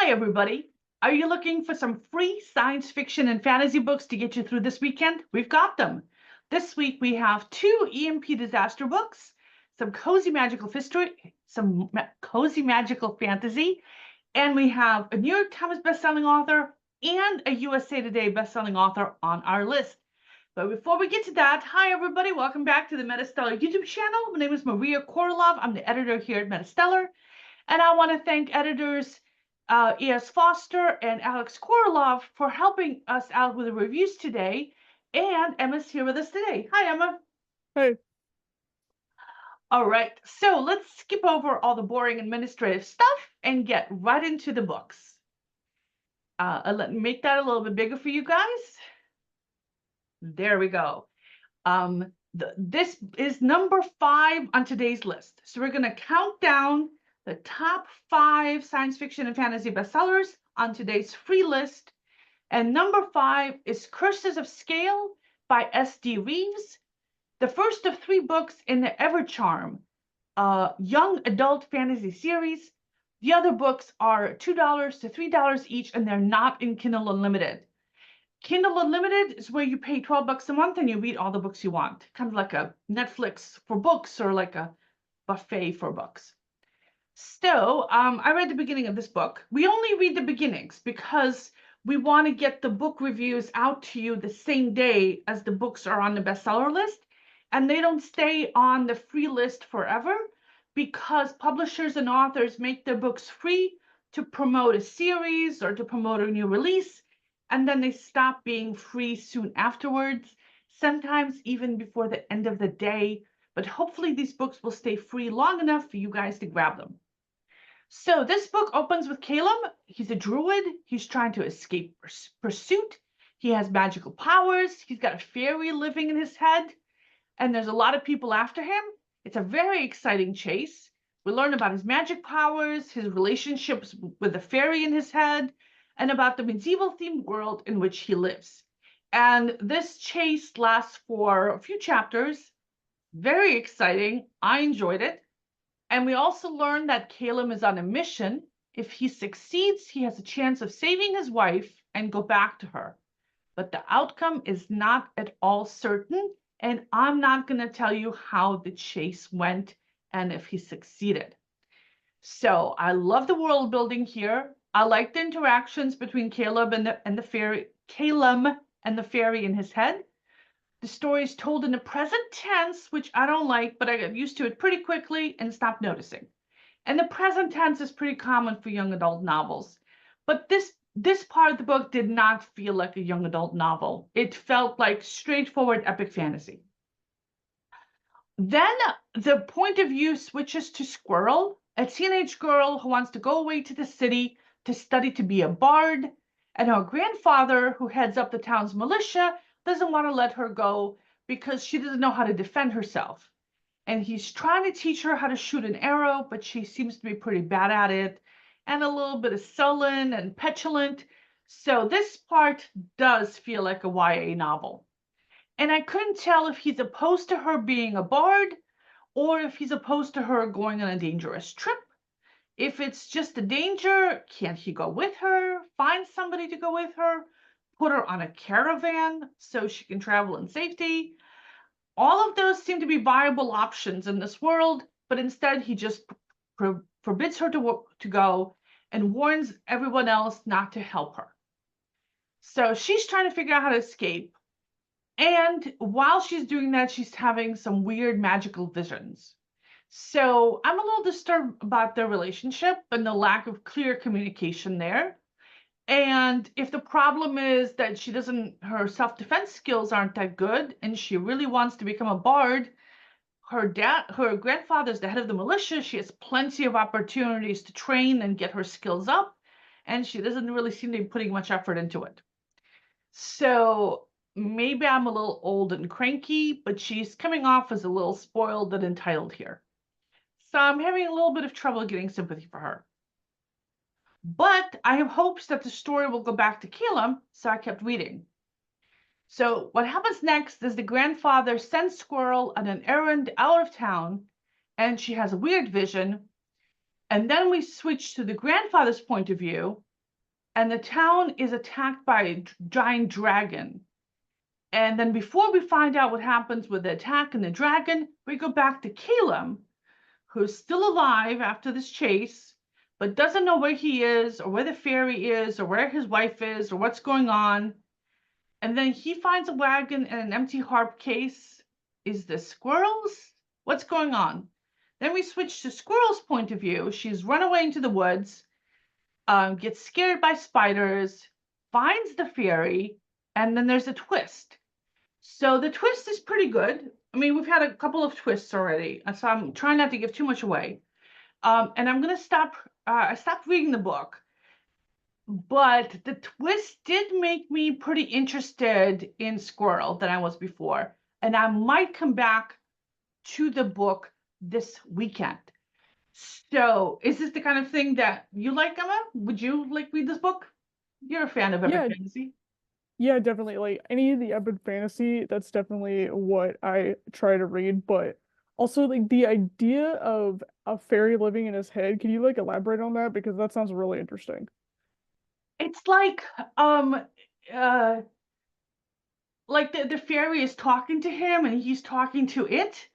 Hi, everybody. Are you looking for some free science fiction and fantasy books to get you through this weekend? We've got them. This week we have 2 EMP disaster books, some cozy magical history, cozy magical fantasy, and we have a New York Times bestselling author and a USA Today bestselling author on our list. But before we get to that, hi everybody, welcome back to the MetaStellar YouTube channel. My name is Maria KOROLOV. I'm the editor here at MetaStellar, and I want to thank editors E.S. Foster and Alex KOROLOV for helping us out with the reviews today. And Emma's here with us today. Hi, Emma. Hey. All right, so let's skip over all the boring administrative stuff and get right into the books. Let me make that a little bit bigger for you guys. There we go. This is number 5 on today's list. So we're going to count down the top 5 science fiction and fantasy bestsellers on today's free list. And number 5 is Curses of Scale by S.D. Reeves, the first of 3 books in the Evercharm young adult fantasy series. The other books are $2 to $3 each, and they're not in Kindle Unlimited. Kindle Unlimited is where you pay $12 a month and you read all the books you want, kind of like a Netflix for books or like a buffet for books. So I read the beginning of this book. We only read the beginnings because we want to get the book reviews out to you the same day as the books are on the bestseller list, and they don't stay on the free list forever because publishers and authors make their books free to promote a series or to promote a new release, and then they stop being free soon afterwards, sometimes even before the end of the day. But hopefully these books will stay free long enough for you guys to grab them. So this book opens with Caleb. He's a druid. He's trying to escape pursuit. He has magical powers. He's got a fairy living in his head, and there's a lot of people after him. It's a very exciting chase. We learn about his magic powers, his relationships with the fairy in his head, and about the medieval-themed world in which he lives. And this chase lasts for a few chapters. Very exciting. I enjoyed it. And we also learned that Caleb is on a mission. If he succeeds, he has a chance of saving his wife and go back to her. But the outcome is not at all certain, and I'm not going to tell you how the chase went and if he succeeded. So I love the world building here. I like the interactions between Caleb and the fairy, Caleb and the fairy in his head. The story is told in the present tense, which I don't like, but I got used to it pretty quickly and stopped noticing. And the present tense is pretty common for young adult novels. But this part of the book did not feel like a young adult novel. It felt like straightforward epic fantasy. Then the point of view switches to Squirrel, a teenage girl who wants to go away to the city to study to be a bard, and her grandfather, who heads up the town's militia, doesn't want to let her go because she doesn't know how to defend herself. And he's trying to teach her how to shoot an arrow, but she seems to be pretty bad at it and a little bit of sullen and petulant. So this part does feel like a YA novel. And I couldn't tell if he's opposed to her being a bard or if he's opposed to her going on a dangerous trip. If it's just a danger, can't he go with her, find somebody to go with her, put her on a caravan so she can travel in safety? All of those seem to be viable options in this world, but instead he just forbids her to go and warns everyone else not to help her. So she's trying to figure out how to escape. And while she's doing that, she's having some weird magical visions. So I'm a little disturbed about their relationship and the lack of clear communication there. And if the problem is that her self-defense skills aren't that good, and she really wants to become a bard, her grandfather's the head of the militia. She has plenty of opportunities to train and get her skills up, and she doesn't really seem to be putting much effort into it. So maybe I'm a little old and cranky, but she's coming off as a little spoiled and entitled here. So I'm having a little bit of trouble getting sympathy for her. But I have hopes that the story will go back to Caleb, so I kept reading. So what happens next is the grandfather sends Squirrel on an errand out of town, and she has a weird vision. And then we switch to the grandfather's point of view, and the town is attacked by a giant dragon. And then before we find out what happens with the attack and the dragon, we go back to Caleb, who's still alive after this chase, but doesn't know where he is or where the fairy is or where his wife is or what's going on. And then he finds a wagon and an empty harp case. Is this Squirrel's? What's going on? Then we switch to Squirrel's point of view. She's run away into the woods, gets scared by spiders, finds the fairy, and then there's a twist. So the twist is pretty good. I mean, we've had a couple of twists already, so I'm trying not to give too much away. And I'm going to stop. I stopped reading the book, but the twist did make me pretty interested in Squirrel than I was before, and I might come back to the book this weekend. So, is this the kind of thing that you like, Emma? Would you like read this book? You're a fan of epic Yeah, fantasy. yeah, definitely. Like any of the epic fantasy, that's definitely what I try to read. But also like the idea of a fairy living in his head, can you like elaborate on that? Because that sounds really interesting. It's uh like the fairy is talking to him and he's talking to it,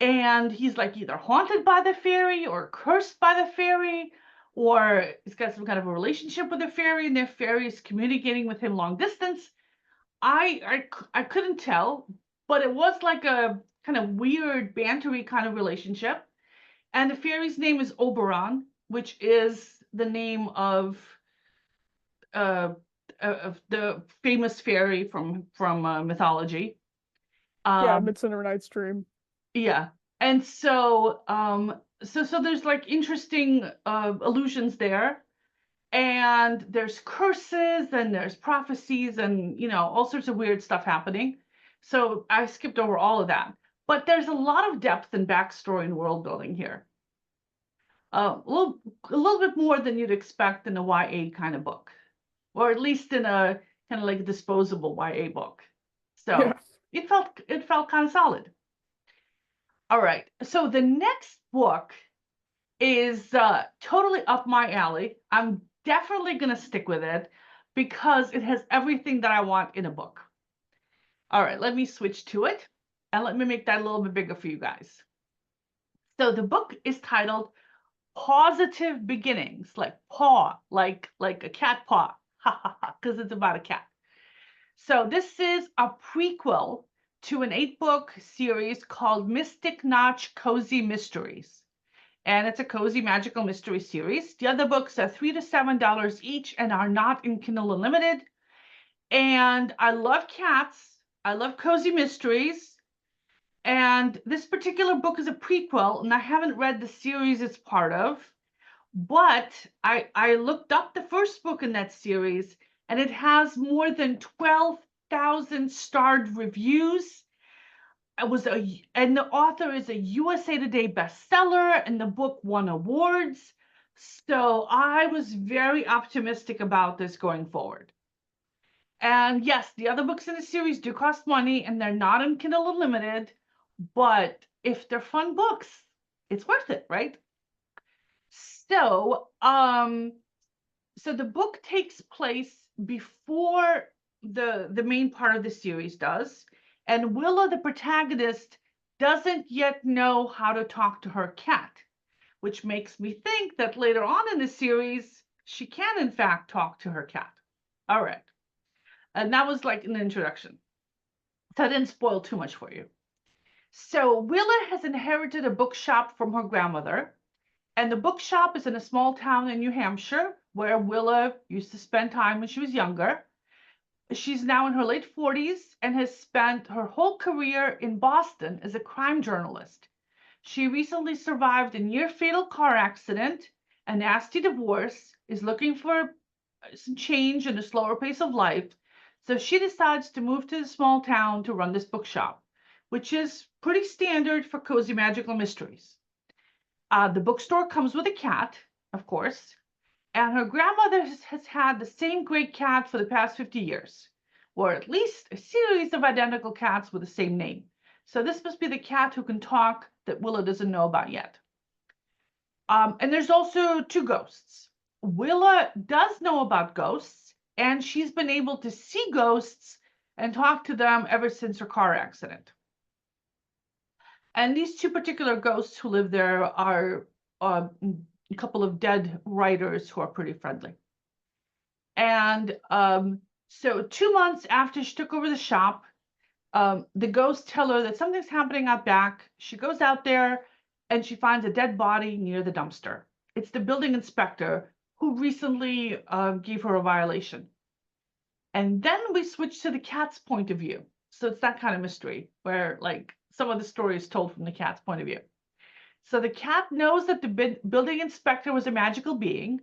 and he's like either haunted by the fairy or cursed by the fairy, or he's got some kind of a relationship with the fairy and the fairy is communicating with him long distance. I couldn't tell, but it was like a kind of weird bantery kind of relationship. And the fairy's name is Oberon, which is the name uh, of the famous fairy from mythology. Yeah, Um, Midsummer Night's Dream. yeah, and so there's like interesting allusions there, and there's curses and there's prophecies and all sorts of weird stuff happening. So I skipped over all of that, but there's a lot of depth and backstory and world building here. A little bit more than you'd expect in a YA kind of book, or at least in a kind of like disposable YA book. Yeah. So it felt kind of solid. All right. So the next book is totally up my alley. I'm definitely going to stick with it because it has everything that I want in a book. All right, let me switch to it and let me make that a little bit bigger for you guys. So the book is titled Pawsitive Beginnings, like paw, like a cat paw, ha ha ha, because it's about a cat. So this is a prequel to an 8-book series called Mystic Notch Cozy Mysteries. And it's a cozy magical mystery series. The other books are $3 to $7 each and are not in Kindle Unlimited. And I love cats. I love cozy mysteries. And this particular book is a prequel, and I haven't read the series it's part of. But I looked up the first book in that series, and it has more than 12,000 starred reviews. And the author is a USA Today bestseller, and the book won awards. So I was very optimistic about this going forward. And yes, the other books in the series do cost money, and they're not in Kindle Unlimited, but if they're fun books, it's worth it, right? So, so the book takes place before the main part of the series does, and Willow, the protagonist, doesn't yet know how to talk to her cat, which makes me think that later on in the series she can in fact talk to her cat. All right, and that was like an introduction, so I didn't spoil too much for you. So Willa has inherited a bookshop from her grandmother, and the bookshop is in a small town in New Hampshire where Willa used to spend time when she was younger. She's now in her late 40s and has spent her whole career in Boston as a crime journalist. She recently survived a near fatal car accident, a nasty divorce, is looking for some change and a slower pace of life. So she decides to move to the small town to run this bookshop, which is pretty standard for cozy magical mysteries. The bookstore comes with a cat, of course, and her grandmother has had the same great cat for the past 50 years, or at least a series of identical cats with the same name. So this must be the cat who can talk that Willow doesn't know about yet. And there's also two ghosts. Willa does know about ghosts, and she's been able to see ghosts and talk to them ever since her car accident. And these two particular ghosts who live there are a couple of dead writers who are pretty friendly. And so 2 months after she took over the shop, the ghosts tell her that something's happening out back. She goes out there and she finds a dead body near the dumpster. It's the building inspector who recently gave her a violation. And then we switch to the cat's point of view. So it's that kind of mystery where like some of the story is told from the cat's point of view. So the cat knows that the building inspector was a magical being,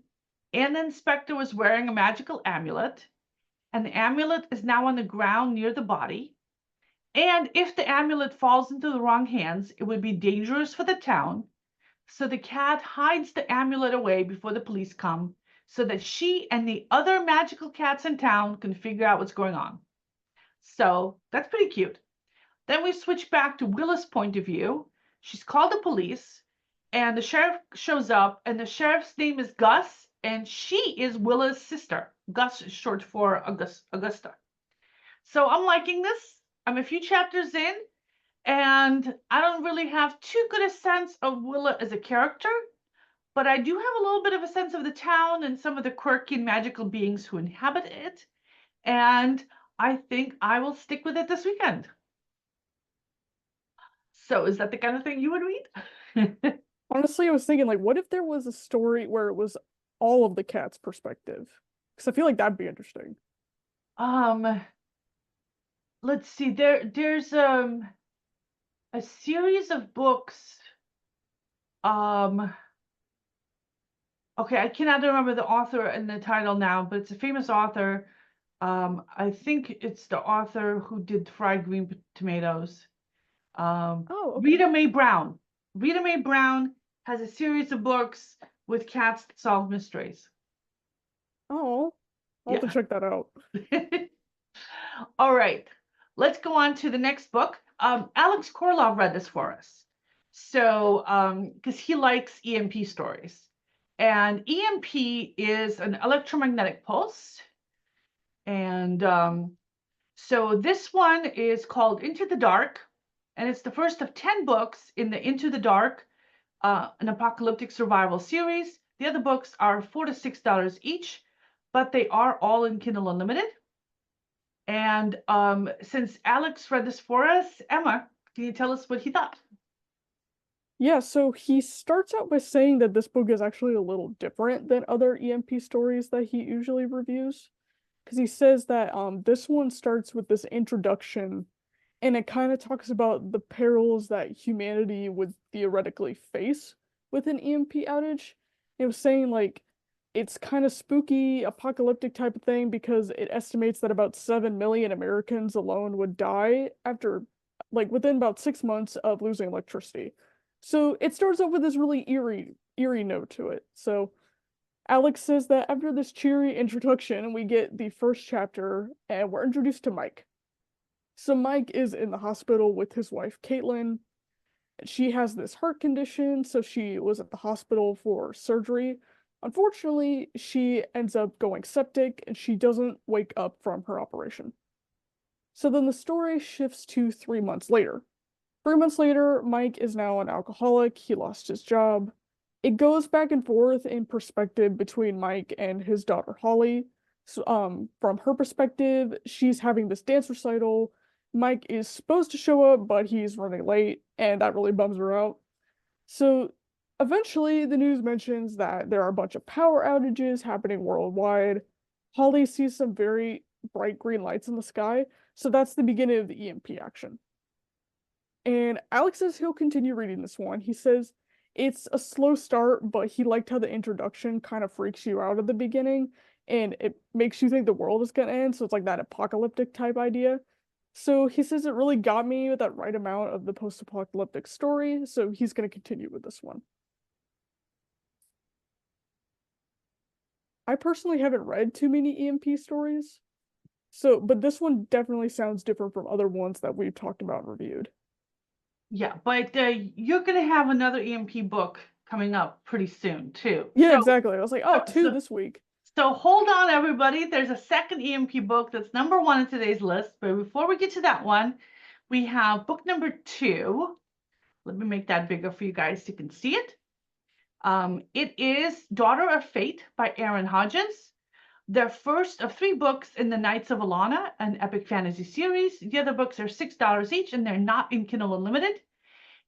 and the inspector was wearing a magical amulet, and the amulet is now on the ground near the body. And if the amulet falls into the wrong hands, it would be dangerous for the town. So the cat hides the amulet away before the police come so that she and the other magical cats in town can figure out what's going on. So that's pretty cute. Then we switch back to Willa's point of view. She's called the police, and the sheriff shows up, and the sheriff's name is Gus, and she is Willa's sister. Gus is short for Augusta. So I'm liking this. I'm a few chapters in, and I don't really have too good a sense of Willa as a character, but I do have a little bit of a sense of the town and some of the quirky and magical beings who inhabit it, and I think I will stick with it this weekend. So is that the kind of thing you would read? Honestly, I was thinking, like, what if there was a story where it was all of the cat's perspective? Because I feel like that'd be interesting. Let's see. There's a series of books. Okay, I cannot remember the author and the title now, but it's a famous author. I think it's the author who did Fried Green Tomatoes. Oh, okay. Rita Mae Brown. Rita Mae Brown has a series of books with cats that solve mysteries. Oh, I'll have to check that out. All right, let's go on to the next book. Alex KOROLOV read this for us. So, because he likes EMP stories. And EMP is an electromagnetic pulse. And so this one is called Into the Dark. And it's the first of 10 books in the Into the Dark, an apocalyptic survival series. The other books are $4 to $6 each, but they are all in Kindle Unlimited. And since Alex read this for us, Emma, can you tell us what he thought? Yeah, so he starts out by saying that this book is actually a little different than other EMP stories that he usually reviews. Because he says that this one starts with this introduction, and it kind of talks about the perils that humanity would theoretically face with an EMP outage. It was saying like it's kind of spooky, apocalyptic type of thing because it estimates that about 7 million Americans alone would die after, like, within about 6 months of losing electricity. So it starts off with this really eerie note to it. So Alex says that after this cheery introduction, we get the first chapter and we're introduced to Mike. So Mike is in the hospital with his wife, Caitlin. She has this heart condition, so she was at the hospital for surgery. Unfortunately, she ends up going septic and she doesn't wake up from her operation. So then the story shifts to 3 months later. 3 months later, Mike is now an alcoholic. He lost his job. It goes back and forth in perspective between Mike and his daughter, Holly. So, from her perspective, she's having this dance recital. Mike is supposed to show up, but he's running late, and that really bums her out. So eventually, the news mentions that there are a bunch of power outages happening worldwide. Holly sees some very bright green lights in the sky, so that's the beginning of the EMP action. And Alex says he'll continue reading this one. He says it's a slow start, but he liked how the introduction kind of freaks you out at the beginning, and it makes you think the world is gonna end, so it's like that apocalyptic type idea. So he says it really got me with that right amount of the post-apocalyptic story, so he's gonna continue with this one. I personally haven't read too many EMP stories, but this one definitely sounds different from other ones that we've talked about and reviewed. Yeah, but you're going to have another EMP book coming up pretty soon too. Yeah, exactly. I was like, oh, two so this week. So hold on, everybody. There's a second EMP book that's #1 in today's list. But before we get to that one, we have book #2. Let me make that bigger for you guys so you can see it. It is Daughter of Fate by Aaron Hodges. Their first of 3 books in the Knights of Alana, an epic fantasy series. The other books are $6 each, and they're not in Kindle Unlimited.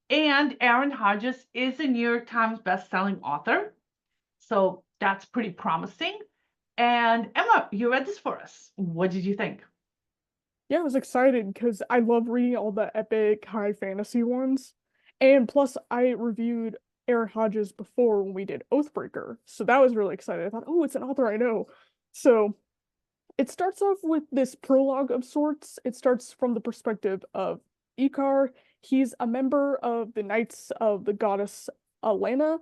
And Aaron Hodges is a New York Times bestselling author. So that's pretty promising. And Emma, you read this for us. What did you think? Yeah, I was excited because I love reading all the epic high fantasy ones. And plus, I reviewed Aaron Hodges before when we did Oathbreaker. So that was really exciting. I thought, oh, it's an author I know. So it starts off with this prologue of sorts. It starts from the perspective of Ikar. He's a member of the Knights of the goddess Elena,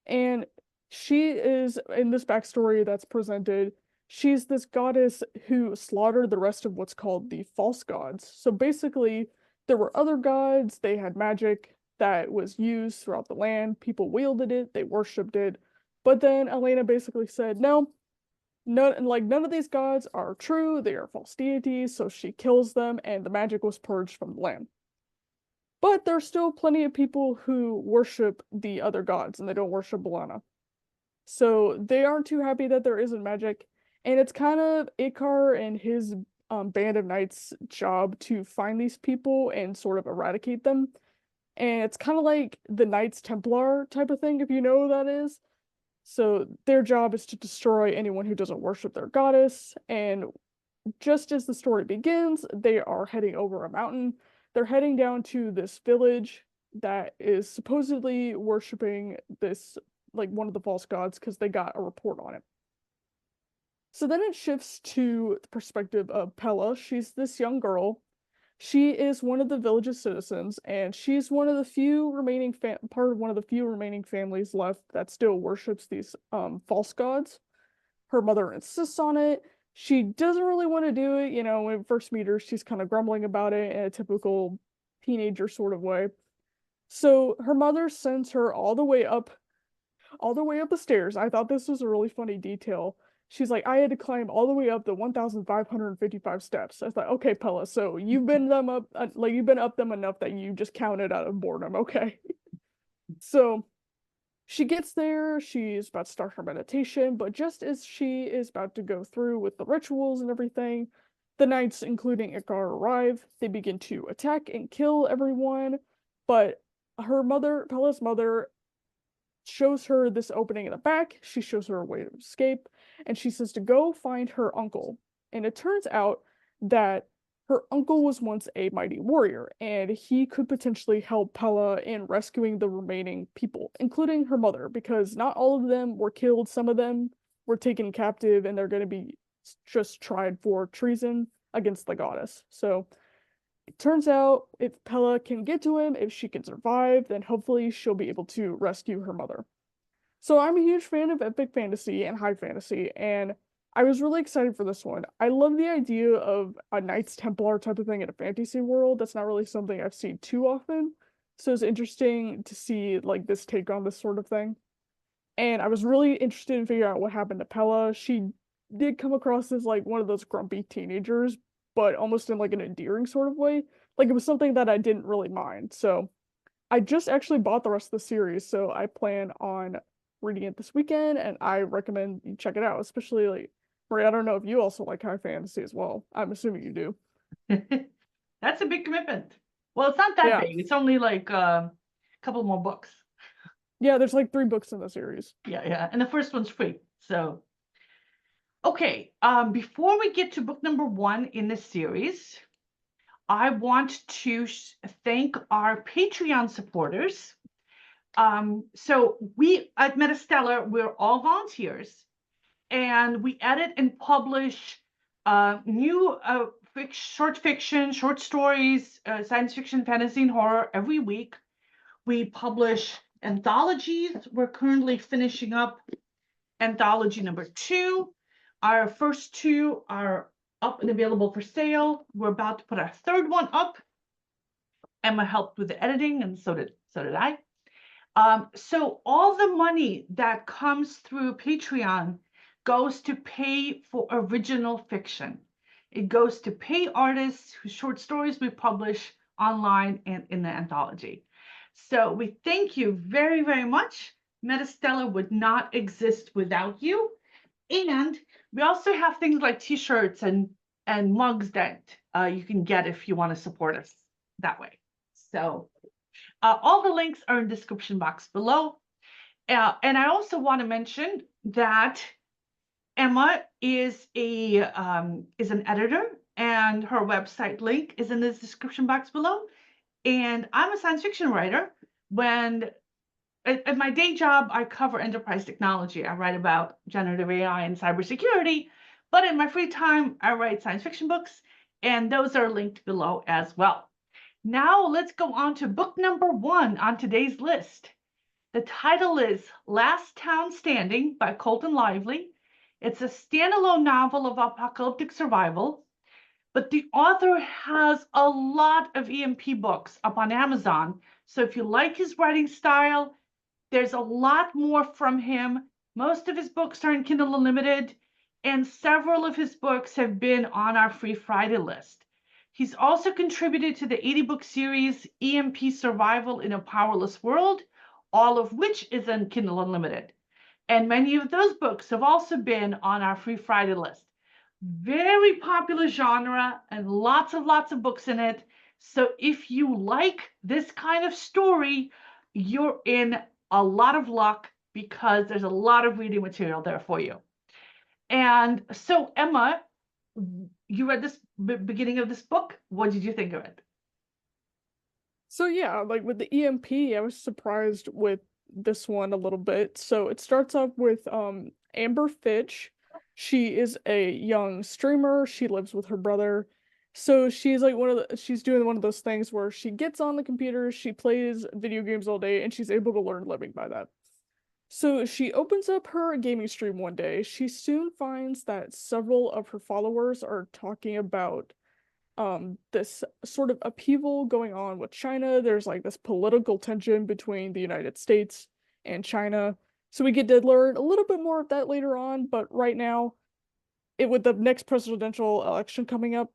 and she is, in this backstory that's presented, she's this goddess who slaughtered the rest of what's called the false gods. So basically, there were other gods, they had magic that was used throughout the land, people wielded it, they worshipped it, but then Elena basically said, no, none of these gods are true, they are false deities, so she kills them, and the magic was purged from the land. But there's still plenty of people who worship the other gods, and they don't worship Balana. So they aren't too happy that there isn't magic, and it's kind of Ikar and his band of knights' job to find these people and sort of eradicate them. And it's kind of like the Knights Templar type of thing, if you know who that is. So their job is to destroy anyone who doesn't worship their goddess, and just as the story begins, they are heading over a mountain. They're heading down to this village that is supposedly worshiping this, like, one of the false gods because they got a report on it. So then it shifts to the perspective of Pella. She's this young girl. She is one of the village's citizens, and she's one of the few remaining part of one of the few remaining families left that still worships these false gods. Her mother insists on it. She doesn't really want to do it. When we first meet her, she's kind of grumbling about it in a typical teenager sort of way. So her mother sends her all the way up the stairs. I thought this was a really funny detail. She's like, I had to climb all the way up the 1,555 steps. I thought, okay, Pella, so you've been up them enough that you just counted out of boredom, okay? So she gets there, she's about to start her meditation, but just as she is about to go through with the rituals and everything, the knights, including Ikar, arrive. They begin to attack and kill everyone, but Pella's mother, shows her this opening in the back. She shows her a way to escape, and she says to go find her uncle. And it turns out that her uncle was once a mighty warrior, and he could potentially help Pella in rescuing the remaining people, including her mother, because not all of them were killed. Some of them were taken captive, and they're going to be just tried for treason against the goddess. So it turns out if Pella can get to him, if she can survive, then hopefully she'll be able to rescue her mother. So I'm a huge fan of epic fantasy and high fantasy, and I was really excited for this one. I love the idea of a Knights Templar type of thing in a fantasy world. That's not really something I've seen too often. So it's interesting to see like this take on this sort of thing. And I was really interested in figuring out what happened to Pella. She did come across as like one of those grumpy teenagers, but almost in like an endearing sort of way. Like it was something that I didn't really mind. So I just actually bought the rest of the series, so I plan on reading it this weekend, and I recommend you check it out, especially like Maria, I don't know if you also like high fantasy as well. I'm assuming you do. That's a big commitment. Well, it's not that Yeah. big. It's only like a couple more books. Yeah, there's like 3 books in the series. Yeah. And the first one's free. So, okay. Before we get to book #1 in the series, I want to thank our Patreon supporters. So we at MetaStellar, we're all volunteers, and we edit and publish new short fiction, short stories, science fiction, fantasy, and horror every week. We publish anthologies. We're currently finishing up anthology #2. Our first 2 are up and available for sale. We're about to put our 3rd one up. Emma helped with the editing, and so did I. So all the money that comes through Patreon goes to pay for original fiction. It goes to pay artists whose short stories we publish online and in the anthology. So we thank you very, very much. MetaStellar would not exist without you. And we also have things like t-shirts and mugs that you can get if you want to support us that way. So all the links are in the description box below. And I also want to mention that Emma is an editor, and her website link is in the description box below. And I'm a science fiction writer. When at my day job, I cover enterprise technology. I write about generative AI and cybersecurity. But in my free time, I write science fiction books, and those are linked below as well. Now let's go on to book number 1 on today's list. The title is Last Town Standing by Colton Lively. It's a standalone novel of apocalyptic survival, but the author has a lot of EMP books up on Amazon. So if you like his writing style, there's a lot more from him. Most of his books are in Kindle Unlimited, and several of his books have been on our Free Friday list. He's also contributed to the 80-book series EMP Survival in a Powerless World, all of which is in Kindle Unlimited. And many of those books have also been on our Free Friday list. Very popular genre and lots of books in it. So if you like this kind of story, you're in a lot of luck because there's a lot of reading material there for you. And so, Emma, you read this beginning of this book. What did you think of it? So yeah, like with the EMP, I was surprised with this one a little bit. So it starts off with Amber Fitch. She is a young streamer. She lives with her brother. So she's like she's doing one of those things where she gets on the computer, she plays video games all day, and she's able to learn living by that. So she opens up her gaming stream one day. She soon finds that several of her followers are talking about this sort of upheaval going on with China. There's like this political tension between the United States and China. So we get to learn a little bit more of that later on, but right now, with the next presidential election coming up,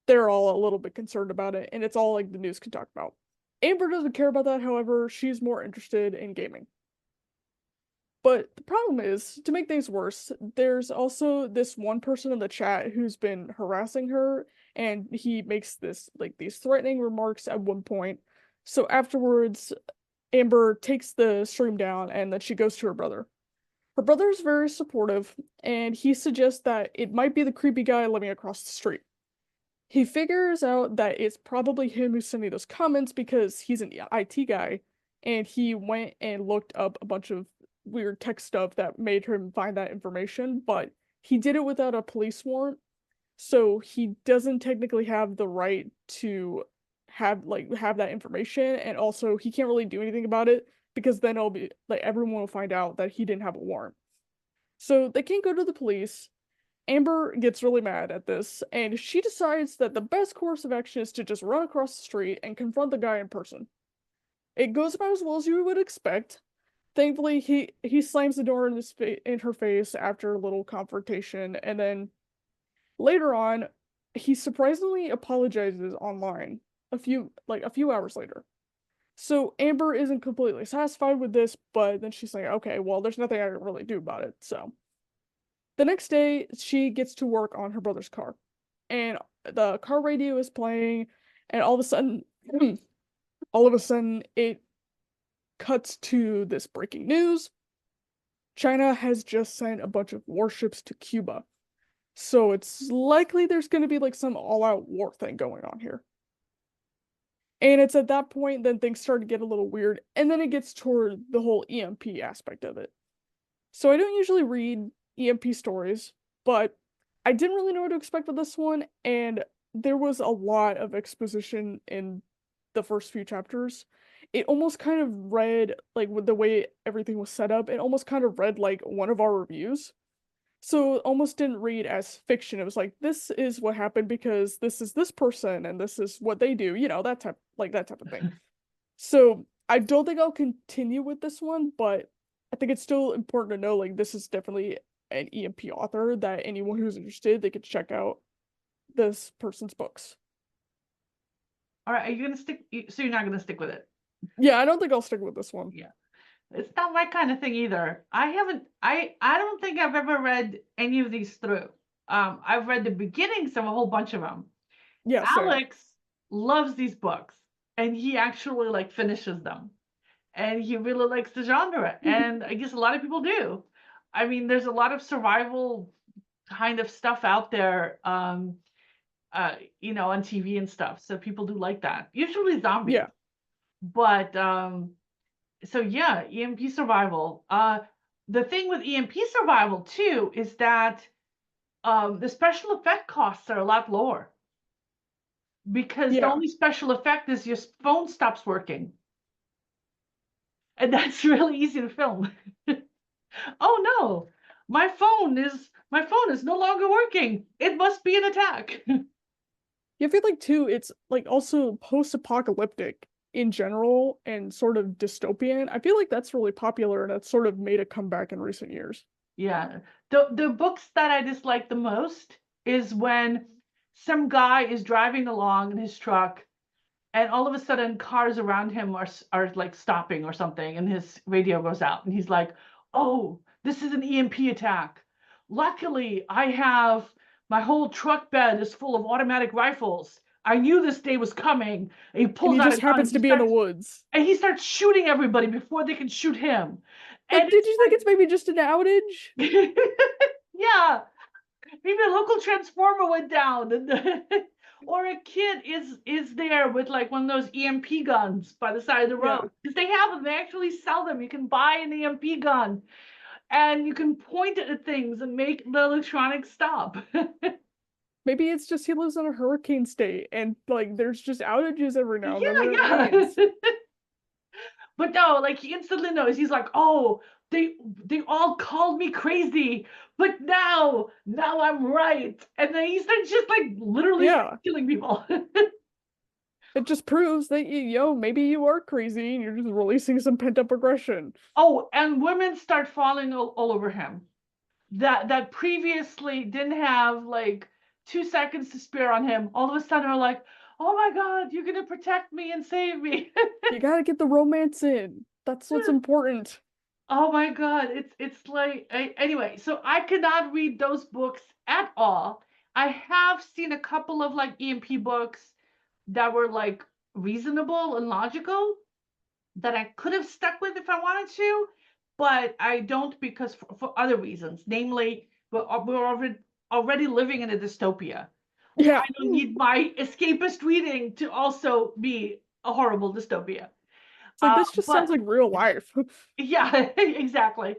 they're all a little bit concerned about it, and it's all like the news can talk about. Amber doesn't care about that, however, she's more interested in gaming. But the problem is, to make things worse, there's also this one person in the chat who's been harassing her, and he makes these threatening remarks at one point. So afterwards, Amber takes the stream down, and then she goes to her brother. Her brother is very supportive, and he suggests that it might be the creepy guy living across the street. He figures out that it's probably him who's sending those comments because he's an IT guy, and he went and looked up a bunch of weird tech stuff that made him find that information, but he did it without a police warrant, so he doesn't technically have the right to have that information, and also he can't really do anything about it because then it'll be like everyone will find out that he didn't have a warrant. So they can't go to the police. Amber gets really mad at this, and she decides that the best course of action is to just run across the street and confront the guy in person. It goes about as well as you would expect. Thankfully, he slams the door in her face after a little confrontation, and then later on, he surprisingly apologizes online a few hours later. So Amber isn't completely satisfied with this, but then she's like, okay, well, there's nothing I can really do about it, so. The next day, she gets to work on her brother's car, and the car radio is playing, and all of a sudden, it cuts to this breaking news. China has just sent a bunch of warships to Cuba. So it's likely there's going to be like some all-out war thing going on here. And it's at that point then things start to get a little weird, and then it gets toward the whole EMP aspect of it. So I don't usually read EMP stories, but I didn't really know what to expect with this one, and there was a lot of exposition in the first few chapters. It almost kind of read, like with the way everything was set up, it almost kind of read like one of our reviews. So it almost didn't read as fiction. It was like, this is what happened because this is this person and this is what they do, that type of thing. So I don't think I'll continue with this one, but I think it's still important to know like this is definitely an EMP author that anyone who's interested, they could check out this person's books. All right, are you gonna stick? So you're not gonna stick with it? Yeah, I don't think I'll stick with this one. Yeah, it's not my kind of thing either. I haven't. I don't think I've ever read any of these through. I've read the beginnings of a whole bunch of them. Yeah, same. Alex loves these books, and he actually like finishes them, and he really likes the genre, and I guess a lot of people do. I mean, there's a lot of survival kind of stuff out there, on TV and stuff. So people do like that. Usually zombies, Yeah. but so yeah, EMP survival. The thing with EMP survival too is that the special effect costs are a lot lower because the Yeah. only special effect is your phone stops working, and that's really easy to film. Oh no, my phone is no longer working. It must be an attack. You feel like too, it's like also post-apocalyptic in general and sort of dystopian. I feel like that's really popular and that's sort of made a comeback in recent years. Yeah. The books that I dislike the most is when some guy is driving along in his truck and all of a sudden cars around him are like stopping or something and his radio goes out and he's like, "Oh, this is an EMP attack. Luckily, I have my whole truck bed is full of automatic rifles. I knew this day was coming." And he And pulls he out a just gun happens to be in the woods. and he starts shooting everybody before they can shoot him. Like, And did it's you think it's maybe just an outage? yeah, maybe a local transformer went down, and or a kid is there with like one of those EMP guns by the side of the road Yeah. because they have them. They actually sell them. You can buy an EMP gun, and you can point it at things and make the electronics stop. Maybe it's just he lives in a hurricane state and like there's just outages every now and then when it Yeah, rains. yeah. But no, like he instantly knows. He's like, "Oh, they all called me crazy, but now I'm right." And then he starts just like literally Yeah. killing people. It just proves that maybe you are crazy and you're just releasing some pent-up aggression. Oh, and women start falling all over him. That previously didn't have like 2 seconds to spare on him. All of a sudden are like, "Oh my God, you're gonna protect me and save me." You gotta get the romance in. That's what's important. Oh my God, it's like anyway, so I cannot read those books at all. I have seen a couple of like EMP books that were like reasonable and logical that I could have stuck with if I wanted to, but I don't because for other reasons. Namely, we're already living in a dystopia. Yeah. I don't need my escapist reading to also be a horrible dystopia. It's like this just sounds But like real life. yeah, exactly.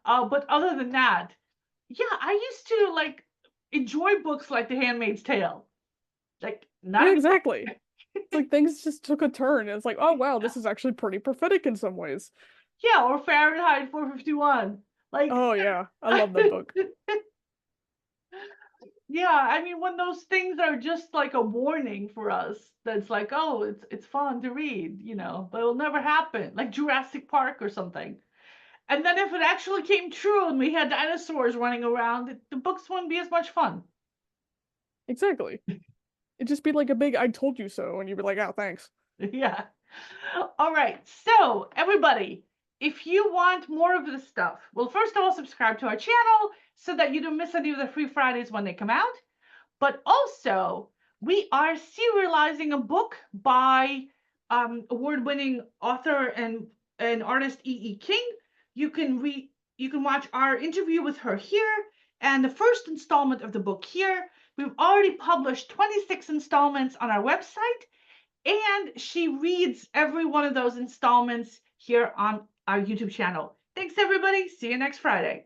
But other than that, yeah, I used to like enjoy books like The Handmaid's Tale. Like not Yeah, anymore. exactly. It's like things just took a turn. It's like, oh wow, this is actually pretty prophetic in some ways. Yeah, or Fahrenheit 451. Like Oh yeah, I love that book. yeah, I mean when those things are just like a warning for us, that's like, oh, it's fun to read, but it'll never happen. Like Jurassic Park or something. And then if it actually came true and we had dinosaurs running around, the books wouldn't be as much fun. Exactly. It'd just be like a big "I told you so," and you'd be like, "Oh, thanks." Yeah. All right. So, everybody, if you want more of this stuff, well, first of all, subscribe to our channel so that you don't miss any of the free Fridays when they come out. But also, we are serializing a book by award-winning author and artist E.E. King. You can watch our interview with her here and the first installment of the book here. We've already published 26 installments on our website, and she reads every one of those installments here on our YouTube channel. Thanks, everybody. See you next Friday.